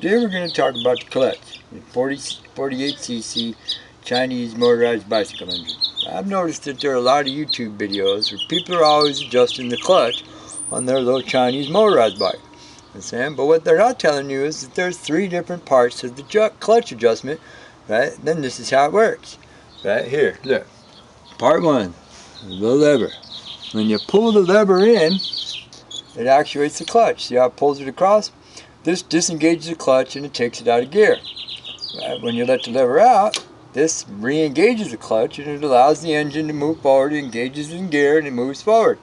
Today we're going to talk about the clutch, the 48cc Chinese motorized bicycle engine. I've noticed that there are a lot of YouTube videos where people are always adjusting the clutch on their little Chinese motorized bike. But what they're not telling you is that there's 3 different parts of the clutch adjustment, right? Then this is how it works. Right here, look. Part 1, the lever. When you pull the lever in, it actuates the clutch. See how it pulls it across? This disengages the clutch and it takes it out of gear. Right? When you let the lever out, this re-engages the clutch and it allows the engine to move forward. It engages in gear and it moves forward.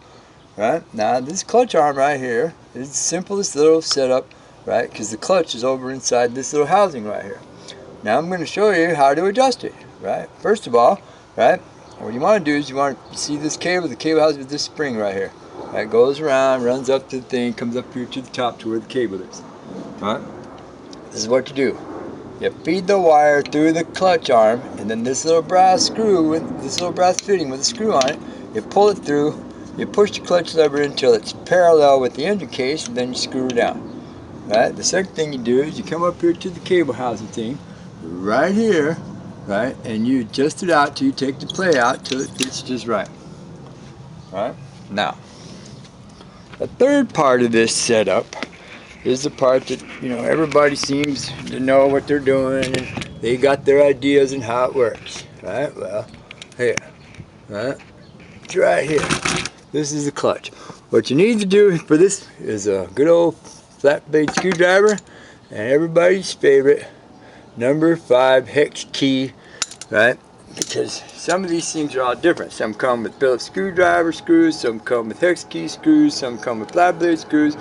Right? Now this clutch arm right here is the simplest little setup, right? Because the clutch is over inside this little housing right here. Now I'm going to show you how to adjust it. Right? First of all, right, what you want to do is you want to see this cable. The cable has this spring right here. Right? Goes around, runs up to the thing, comes up here to the top to where the cable is. Right? This is what you do. You feed the wire through the clutch arm, and then this little brass screw, with this little brass fitting with a screw on it, you pull it through, you push the clutch lever until it's parallel with the engine case, and then you screw it down. Right? The second thing you do is you come up here to the cable housing thing, right here, right, and you adjust it out till you take the play out till it fits just right. Right? Now, the third part of this setup is the part that, you know, everybody seems to know what they're doing and they got their ideas and how it works. Right? Well, here. Right? It's right here. This is the clutch. What you need to do for this is a good old flat blade screwdriver and everybody's favorite number 5 hex key, right? Because some of these things are all different. Some come with Phillips screwdriver screws, some come with hex key screws, some come with flat blade screws.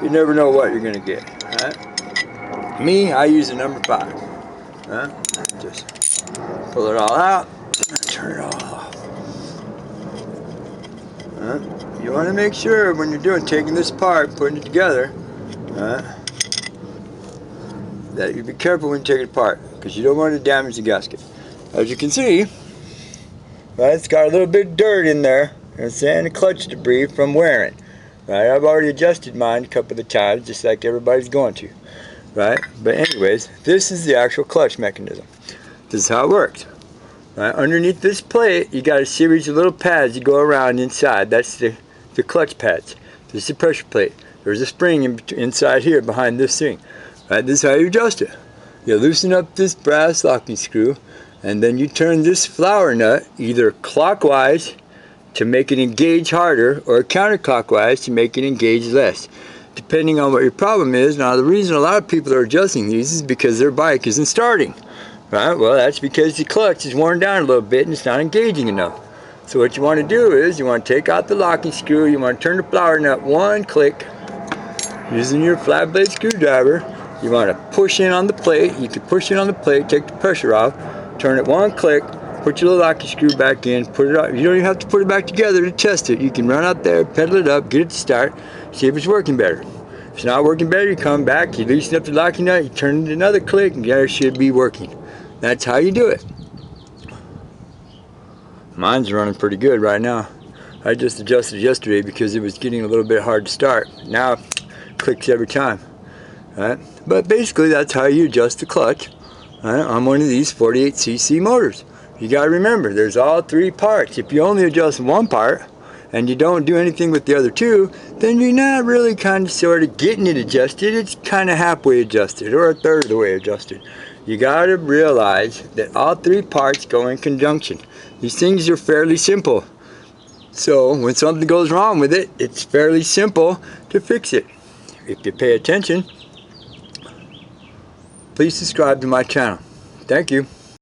You never know what you're going to get. Right? Me, I use a number 5. Right? Just pull it all out and turn it all off. Right? You want to make sure when you're taking this apart, putting it together, right, that you be careful when you take it apart, because you don't want to damage the gasket. As you can see, right, it's got a little bit of dirt in there, and the clutch debris from wearing. Right, I've already adjusted mine a couple of times, just like everybody's going to. Right, but anyways, this is the actual clutch mechanism. This is how it works. Right, underneath this plate, you got a series of little pads you go around inside. That's the clutch pads. This is the pressure plate. There's a spring inside here behind this thing. Right, this is how you adjust it. You loosen up this brass locking screw, and then you turn this flower nut either clockwise to make it engage harder, or counterclockwise to make it engage less, depending on what your problem is. Now, the reason a lot of people are adjusting these is because their bike isn't starting. Right? Well, that's because the clutch is worn down a little bit and it's not engaging enough. So what you want to do is you want to take out the locking screw, you want to turn the flower nut 1 click using your flat blade screwdriver. You want to push in on the plate. You can push in on the plate, take the pressure off, turn it 1 click, put your little locking screw back in, put it out. You don't even have to put it back together to test it. You can run out there, pedal it up, get it to start, see if it's working better. If it's not working better, you come back, you loosen up the locking nut, you turn it another click, and there it should be working. That's how you do it. Mine's running pretty good right now. I just adjusted it yesterday because it was getting a little bit hard to start. Now it clicks every time. Right? But basically that's how you adjust the clutch, right, on one of these 48cc motors. You got to remember, there's all 3 parts. If you only adjust one part and you don't do anything with the other 2, then you're not really kind of sort of getting it adjusted. It's kind of halfway adjusted, or a third of the way adjusted. You got to realize that all 3 parts go in conjunction. These things are fairly simple. So when something goes wrong with it, it's fairly simple to fix it. If you pay attention, please subscribe to my channel. Thank you.